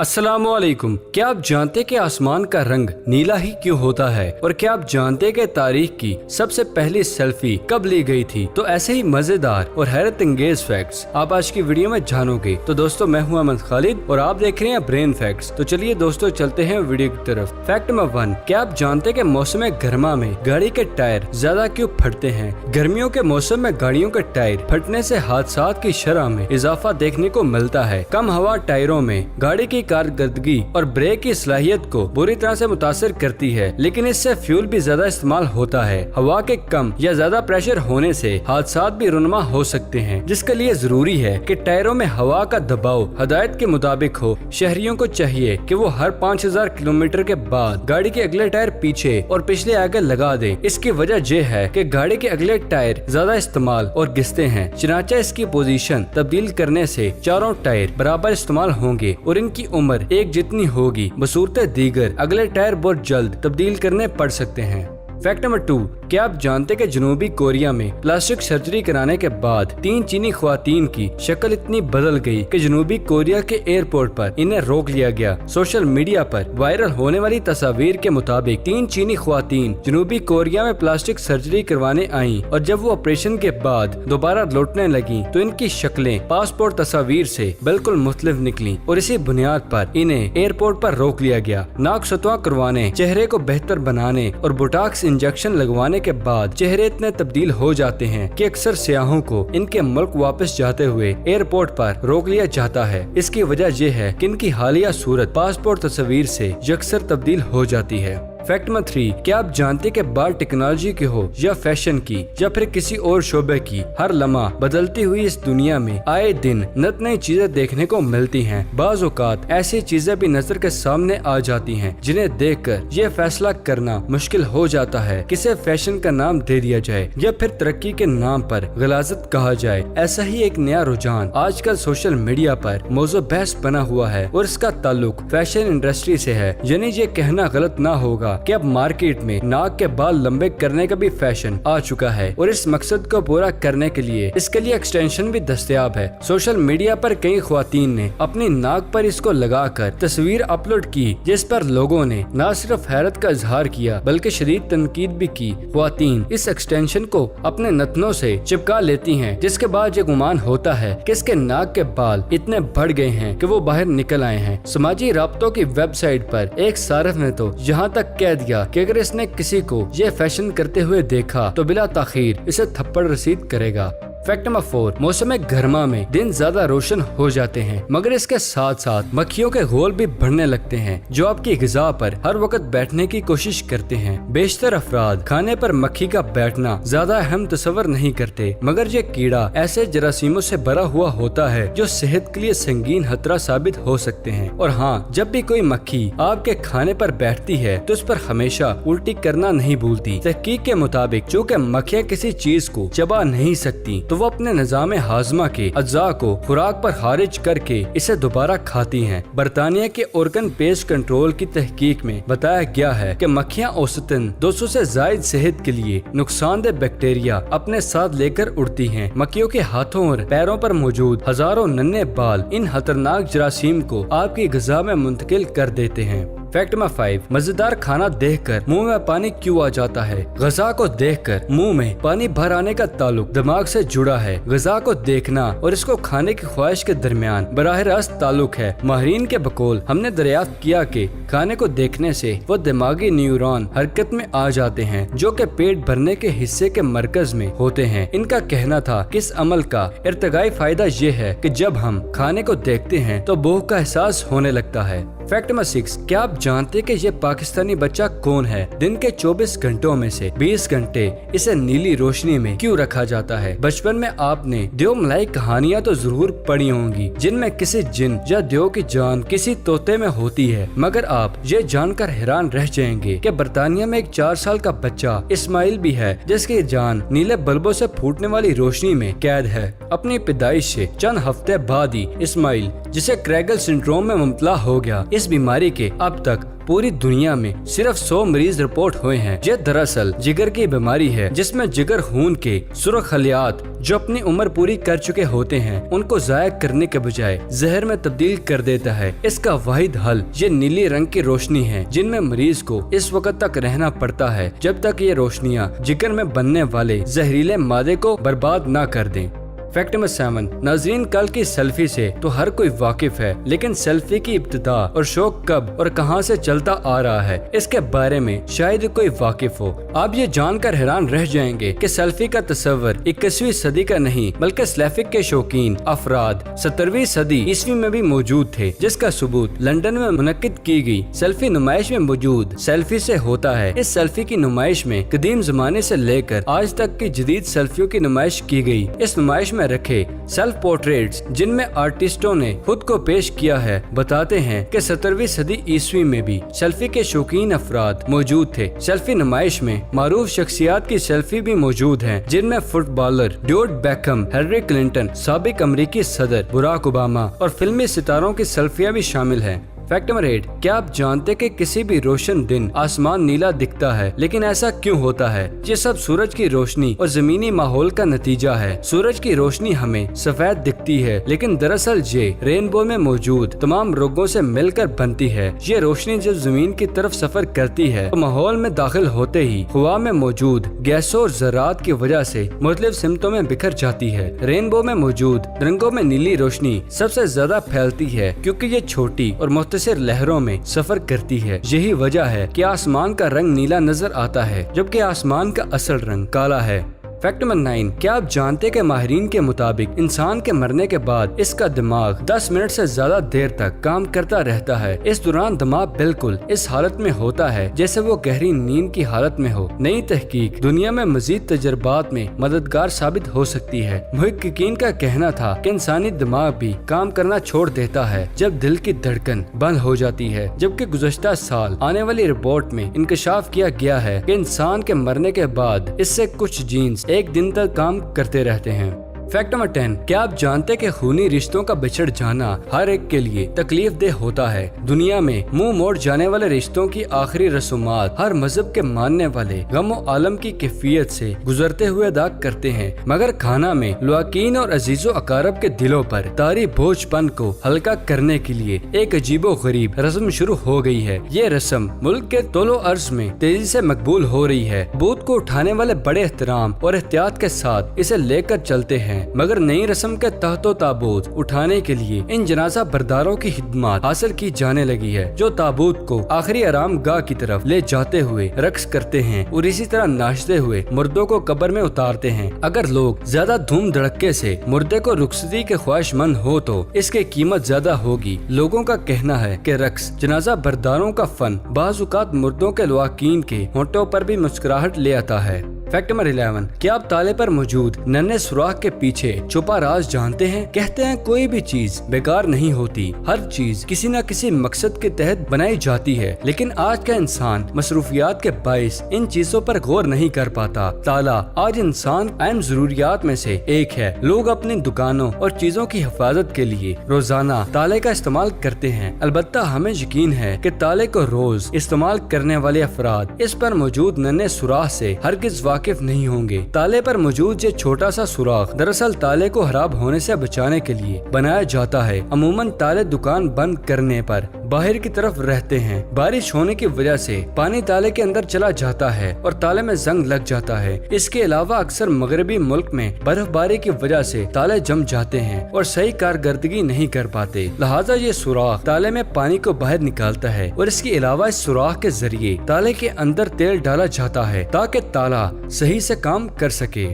अस्सलामुअलैकुम। क्या आप जानते कि आसमान का रंग नीला ही क्यों होता है? और क्या आप जानते कि तारीख की सबसे पहली सेल्फी कब ली गई थी? तो ऐसे ही मजेदार और हैरत अंगेज फैक्ट्स आप आज की वीडियो में जानोगे। तो दोस्तों, मैं हूं अहमद खालिद और आप देख रहे हैं ब्रेन फैक्ट्स। तो चलिए दोस्तों, चलते हैं वीडियो की तरफ। फैक्ट नंबर 1, क्या आप जानते कि मौसम गर्मा में गाड़ी के टायर ज्यादा क्यों फटते हैं? गर्मियों के मौसम में गाड़ियों के टायर फटने से हादसात की शरह में इजाफा देखने को मिलता है। कम हवा टायरों में गाड़ी की कारकर्दगी और ब्रेक की सलाहियत को बुरी तरह से मुतासिर करती है, लेकिन इससे फ्यूल भी ज्यादा इस्तेमाल होता है। हवा के कम या ज्यादा प्रेशर होने से हादसात भी रुनमा हो सकते हैं, जिसके लिए जरूरी है कि टायरों में हवा का दबाव हदायत के मुताबिक हो। शहरियों को चाहिए कि वो हर 5000 किलोमीटर के बाद गाड़ी के अगले टायर पीछे और पिछले आगे लगा दें। इसकी वजह यह है कि गाड़ी के अगले टायर ज्यादा इस्तेमाल और घिसते हैं, चनाचा इसकी पोजीशन तब्दील करने से चारों टायर बराबर इस्तेमाल होंगे और इनकी उम्र एक जितनी होगी। बसूरत दीगर अगले टायर बहुत जल्द तब्दील करने पड़ सकते हैं। फैक्ट नंबर 2, क्या आप जानते कि जनूबी कोरिया में प्लास्टिक सर्जरी कराने के बाद 3 चीनी ख्वातीन की शक्ल इतनी बदल गई कि जनूबी कोरिया के एयरपोर्ट पर इन्हें रोक लिया गया। सोशल मीडिया पर वायरल होने वाली तस्वीर के मुताबिक 3 चीनी ख्वातीन जनूबी कोरिया में प्लास्टिक सर्जरी करवाने आईं और जब वो ऑपरेशन के बाद दोबारा लौटने लगी तो इनकी शक्लें पासपोर्ट तस्वीर से बिल्कुल मुख्तलिफ निकली और इसी बुनियाद पर इन्हें एयरपोर्ट पर रोक लिया गया। नाक सतवा करवाने, चेहरे को बेहतर बनाने और बोटॉक्स इंजेक्शन लगवाने के बाद चेहरे इतने तब्दील हो जाते हैं कि अक्सर सियाहों को इनके मुल्क वापस जाते हुए एयरपोर्ट पर रोक लिया जाता है। इसकी वजह यह है कि इनकी हालिया सूरत पासपोर्ट तस्वीर से यकसर तब्दील हो जाती है। फैक्ट नंबर 3, क्या आप जानते कि बात टेक्नोलॉजी की हो या फैशन की या फिर किसी और शोबे की, हर लम्हा बदलती हुई इस दुनिया में आए दिन नत नई चीजें देखने को मिलती हैं। बाज़ औक़ात ऐसी चीजें भी नजर के सामने आ जाती हैं जिन्हें देखकर ये फैसला करना मुश्किल हो जाता है किसे फैशन का नाम दे दिया जाए या फिर तरक्की के नाम पर गलाजत कहा जाए। ऐसा ही एक नया रुझान आजकल सोशल मीडिया पर मौजू बहस बना हुआ है और इसका ताल्लुक फैशन इंडस्ट्री से है। यानी ये कहना गलत ना होगा कि अब मार्केट में नाक के बाल लंबे करने का भी फैशन आ चुका है और इस मकसद को पूरा करने के लिए इसके लिए एक्सटेंशन भी दस्तयाब है। सोशल मीडिया पर कई ख्वातीन ने अपनी नाक पर इसको लगाकर तस्वीर अपलोड की, जिस पर लोगों ने न सिर्फ हैरत का इजहार किया बल्कि शदीद तनकीद भी की। ख्वातीन इस एक्सटेंशन को अपने नथनों से चिपका लेती हैं, जिसके बाद ये गुमान होता है कि इसके नाक के बाल इतने बढ़ गए हैं कि वो बाहर निकल आए हैं। समाजी राब्तों की वेबसाइट पर एक सारिफ ने तो यहाँ तक कह दिया कि अगर इसने किसी को ये फैशन करते हुए देखा तो बिला ताखीर इसे थप्पड़ रसीद करेगा। फैक्ट नंबर 4, मौसम गर्मा में दिन ज्यादा रोशन हो जाते हैं, मगर इसके साथ साथ मक्खियों के घोल भी बढ़ने लगते हैं जो आपकी ग़िज़ा पर हर वक्त बैठने की कोशिश करते हैं। बेशतर अफराद खाने पर मक्खी का बैठना ज्यादा अहम तस्वर नहीं करते, मगर ये कीड़ा ऐसे जरासीमों से भरा हुआ होता है जो सेहत के लिए संगीन खतरा साबित हो सकते हैं। और हाँ, जब भी कोई मक्खी आपके खाने पर बैठती है तो उस पर हमेशा उल्टी करना नहीं भूलती। तहकीक के मुताबिक चूँकि मक्खियाँ किसी चीज को चबा नहीं सकती तो वो अपने निज़ाम हाजमा के अज्जा को खुराक पर खारिज करके इसे दोबारा खाती हैं। बरतानिया के ऑर्गन पेस्ट कंट्रोल की तहकीक में बताया गया है कि मक्खियाँ औसतन 200 से जायद सेहत के लिए नुकसानदेह बैक्टीरिया अपने साथ लेकर उड़ती हैं। मक्खियों के हाथों और पैरों पर मौजूद हजारों नन्हे बाल इन खतरनाक जरासीम को आपकी ग़िज़ा में मुंतकिल कर देते हैं। फैक्ट नंबर 5, मजेदार खाना देखकर मुंह में पानी क्यों आ जाता है? ग़िज़ा को देखकर मुंह में पानी भर आने का ताल्लुक दिमाग से जुड़ा है। ग़िज़ा को देखना और इसको खाने की ख्वाहिश के दरमियान बराह रास्त ताल्लुक है। माहिरीन के बकौल हमने दरियाफ्त किया कि खाने को देखने से वो दिमागी न्यूरॉन हरकत में आ जाते हैं जो कि पेट भरने के हिस्से के मरकज में होते हैं। इनका कहना था कि इस अमल का इर्तिगाई फायदा ये है कि जब हम खाने को देखते हैं तो भूख का एहसास होने लगता है। फैक्ट नंबर 6, क्या आप जानते कि ये पाकिस्तानी बच्चा कौन है? दिन के 24 घंटों में से 20 घंटे इसे नीली रोशनी में क्यों रखा जाता है? बचपन में आपने देव मलाई कहानियाँ तो जरूर पढ़ी होंगी जिनमें किसी जिन या देव की जान किसी तोते में होती है, मगर आप ये जानकर हैरान रह जाएंगे कि बरतानिया में एक 4 साल का बच्चा इस्माइल भी है जिसकी जान नीले बल्बों से फूटने वाली रोशनी में कैद है। अपनी पैदाइश से चंद हफ्ते बाद ही इस्माइल, जिसे क्रैगल सिंड्रोम में मुब्तला हो गया, इस बीमारी के अब तक पूरी दुनिया में सिर्फ 100 मरीज रिपोर्ट हुए हैं। ये दरअसल जिगर की बीमारी है जिसमें जिगर खून के सुर्ख खलियात जो अपनी उम्र पूरी कर चुके होते हैं उनको जाया करने के बजाय जहर में तब्दील कर देता है। इसका वाहिद हल ये नीली रंग की रोशनी है जिनमें मरीज को इस वक्त तक रहना पड़ता है जब तक ये रोशनियां जिगर में बनने वाले जहरीले मादे को बर्बाद ना कर दें। Fact number 7। नाजरीन, कल की सेल्फी से तो हर कोई वाकिफ है, लेकिन सेल्फी की इब्तिदा और शौक कब और कहां से चलता आ रहा है इसके बारे में शायद कोई वाकिफ हो। आप ये जानकर हैरान रह जाएंगे कि सेल्फी का तस्वर 21वीं सदी का नहीं बल्कि सेल्फी के शौकीन अफराद 17वीं सदी ईस्वी में भी मौजूद थे, जिसका सबूत लंदन में मुनक्किद की गई सेल्फी नुमाइश में मौजूद सेल्फी से होता है। इस सेल्फी की नुमाइश में कदीम जमाने से लेकर आज तक की जदीद सेल्फियों की नुमाइश की गई। इस नुमाइश में रखे सेल्फ पोर्ट्रेट्स जिनमें आर्टिस्टों ने खुद को पेश किया है बताते हैं कि 17वीं सदी ईस्वी में भी सेल्फी के शौकीन अफराद मौजूद थे। सेल्फी नुमाइश में मारूफ शख्सियात की सेल्फी भी मौजूद हैं, जिनमें footballer David Beckham, Hillary Clinton, साबिक अमरीकी सदर बराक ओबामा और फिल्मी सितारों की सेल्फियां भी शामिल हैं। Fact number 8। क्या आप जानते कि किसी भी रोशन दिन आसमान नीला दिखता है, लेकिन ऐसा क्यों होता है? ये सब सूरज की रोशनी और जमीनी माहौल का नतीजा है। सूरज की रोशनी हमें सफेद दिखती है, लेकिन दरअसल ये रेनबो में मौजूद तमाम रंगों से मिलकर बनती है। ये रोशनी जब जमीन की तरफ सफर करती है तो माहौल में दाखिल होते ही हवा में मौजूद गैसों और ज़रात की वजह से मुख्तलिफ सिमतों में बिखर जाती है। रेनबो में मौजूद रंगों में नीली रोशनी सबसे ज्यादा फैलती है क्योंकि ये छोटी और मुख्तसर लहरों में सफर करती है। यही वजह है कि आसमान का रंग नीला नजर आता है जबकि आसमान का असल रंग काला है। Fact number 9। क्या आप जानते कि माहिरीन के मुताबिक इंसान के मरने के बाद इसका दिमाग 10 मिनट से ज्यादा देर तक काम करता रहता है। इस दौरान दिमाग बिल्कुल इस हालत में होता है जैसे वो गहरी नींद की हालत में हो। नई तहकीक दुनिया में मजीद तजर्बात में मददगार साबित हो सकती है। मुहक्किकीन का कहना था कि इंसानी दिमाग भी काम करना छोड़ देता है जब दिल की धड़कन बंद हो जाती है, जबकि गुज़श्ता साल आने वाली रिपोर्ट में इंकशाफ किया गया है कि इंसान के मरने के बाद इससे कुछ जीन्स एक दिन तक काम करते रहते हैं। Fact number 10। क्या आप जानते कि खूनी रिश्तों का बिछड़ जाना हर एक के लिए तकलीफ देह होता है। दुनिया में मुंह मोड़ जाने वाले रिश्तों की आखिरी रसूमात हर मजहब के मानने वाले गम और आलम की कैफियत से गुजरते हुए अदा करते हैं, मगर खाना में लुआकीन और अजीजो अकारब के दिलों पर तारी बोझपन को हल्का करने के लिए एक अजीबो गरीब रस्म शुरू हो गई है। ये रस्म मुल्क के तोलो अर्ज में तेजी से मकबूल हो रही है। बूत को उठाने वाले बड़े एहतराम और एहतियात के साथ इसे लेकर चलते हैं, मगर नई रस्म के तहतो ताबूत उठाने के लिए इन जनाजा बरदारों की खिदमत हासिल की जाने लगी है, जो ताबूत को आखिरी आराम गाह की तरफ ले जाते हुए रक्स करते हैं और इसी तरह नाचते हुए मुर्दों को कब्र में उतारते हैं। अगर लोग ज्यादा धूम धड़के से मुर्दे को रुखसती के ख्वाहिशमंद हो तो इसकी कीमत ज्यादा होगी। लोगों का कहना है कि रक्स जनाजा बरदारों का फन बाज़-औक़ात मुर्दों के लुआकीन के होंठों पर भी मुस्कुराहट ले आता है। Fact number 11। क्या आप ताले पर मौजूद नन्हे सुराख के पीछे छुपा राज जानते हैं? कहते हैं कोई भी चीज बेकार नहीं होती, हर चीज किसी न किसी मकसद के तहत बनाई जाती है, लेकिन आज का इंसान मसरूफियात के बाइस इन चीजों पर गौर नहीं कर पाता। ताला आज इंसान अहम जरूरियात में से एक है। लोग अपनी दुकानों और चीजों की हिफाजत के लिए रोजाना ताले का इस्तेमाल करते हैं। अलबत्ता हमें यकीन है कि ताले को रोज इस्तेमाल करने वाले अफराद इस पर मौजूद नन्हे सुराख से हरगिज वाकिफ नहीं होंगे। ताले पर मौजूद ये छोटा सा सुराख दरअसल ताले को खराब होने से बचाने के लिए बनाया जाता है। अमूमन ताले दुकान बंद करने पर बाहर की तरफ रहते हैं। बारिश होने की वजह से पानी ताले के अंदर चला जाता है और ताले में जंग लग जाता है। इसके अलावा अक्सर मगरबी मुल्क में बर्फबारी की वजह से ताले जम जाते हैं और सही कारकर्दगी नहीं कर पाते, लिहाजा ये सुराख ताले में पानी को बाहर निकालता है और इसके अलावा इस सुराख के जरिए ताले के अंदर तेल डाला जाता है ताकि ताला सही से काम कर सके।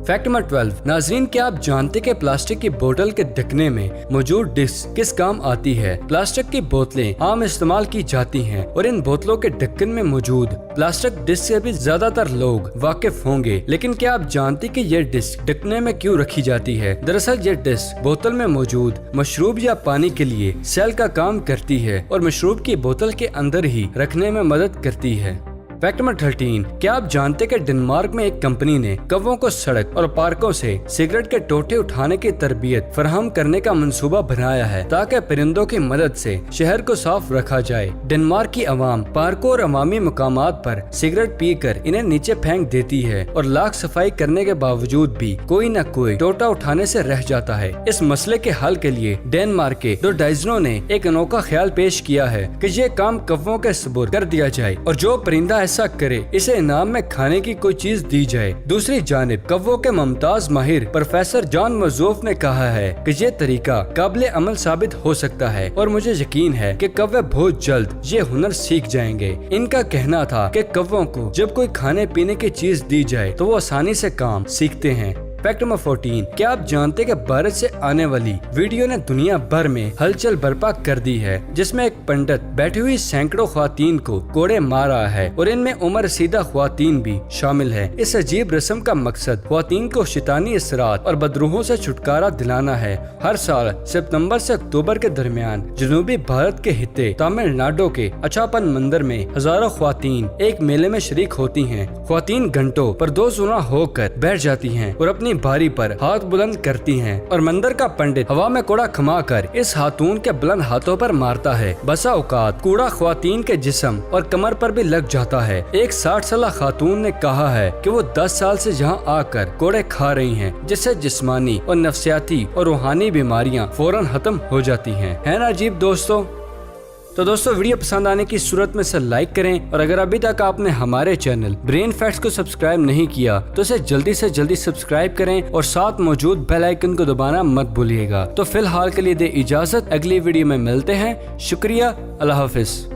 Fact number 12। नाजरीन, क्या आप जानते कि प्लास्टिक की बोतल के ढकने में मौजूद डिस्क किस काम आती है? प्लास्टिक की बोतलें आम इस्तेमाल की जाती हैं और इन बोतलों के ढक्कन में मौजूद प्लास्टिक डिस्क से भी ज्यादातर लोग वाकिफ होंगे, लेकिन क्या आप जानते कि ये डिस्क ढकने में क्यों रखी जाती है? दरअसल ये डिस्क बोतल में मौजूद मशरूब या पानी के लिए सेल का काम करती है और मशरूब की बोतल के अंदर ही रखने में मदद करती है। फैक्ट नंबर 13, क्या आप जानते कि डेनमार्क में एक कंपनी ने कौवों को सड़क और पार्कों से सिगरेट के टोटे उठाने की तरबियत फराहम करने का मंसूबा बनाया है ताकि परिंदों की मदद से शहर को साफ रखा जाए। डेनमार्क की आवाम पार्कों और अवामी मकामात पर सिगरेट पीकर इन्हें नीचे फेंक देती है और लाख सफाई करने के बावजूद भी कोई न कोई टोटा उठाने से रह जाता है। इस मसले के हल के लिए डेनमार्क के दो डाइजनों ने एक अनोखा ख्याल पेश किया है कि ये काम कौवों के सुपुर्द कर दिया जाए और जो परिंदा ऐसा करे इसे इनाम में खाने की कोई चीज दी जाए। दूसरी जानिब कौवों के मुमताज माहिर प्रोफेसर जॉन मजूफ ने कहा है कि ये तरीका काबिल अमल साबित हो सकता है और मुझे यकीन है कि कौवे बहुत जल्द ये हुनर सीख जाएंगे। इनका कहना था कि कौवों को जब कोई खाने पीने की चीज दी जाए तो वो आसानी से काम सीखते हैं। फैक्ट नंबर 14, क्या आप जानते कि भारत से आने वाली वीडियो ने दुनिया भर में हलचल बर्पा कर दी है, जिसमें एक पंडित बैठी हुई सैकड़ों ख्वातीन को कोड़े मार रहा है और इनमें उम्र रसीदा ख्वातीन भी शामिल है। इस अजीब रस्म का मकसद ख्वातीन को शैतानी असरात और बदरूहों से छुटकारा दिलाना है। हर साल सितंबर से अक्टूबर के दरमियान जनूबी भारत के हिस्से तमिलनाडु के अछापन मंदिर में हजारों ख्वातीन एक मेले में शरीक होती हैं। ख्वातीन घंटों पर दो सुना होकर बैठ जाती हैं और अपनी बारी पर हाथ बुलंद करती हैं और मंदिर का पंडित हवा में कूड़ा खमाकर इस खातून के बुलंद हाथों पर मारता है। बसा औकात कूड़ा ख्वातीन के जिस्म और कमर पर भी लग जाता है। एक 60 साल खातून ने कहा है कि वो 10 साल से यहाँ आकर कोड़े खा रही हैं, जिससे जिस्मानी और नफ्सियाती और रूहानी बीमारियाँ फौरन खत्म हो जाती हैं। है ना अजीब दोस्तों? तो दोस्तों वीडियो पसंद आने की सूरत में इसे लाइक करें और अगर अभी तक आपने हमारे चैनल ब्रेन फैक्ट्स को सब्सक्राइब नहीं किया तो इसे जल्दी से जल्दी सब्सक्राइब करें और साथ मौजूद बेल आइकन को दबाना मत भूलिएगा। तो फिलहाल के लिए दे इजाजत, अगली वीडियो में मिलते हैं। शुक्रिया, अल्लाह हाफिज।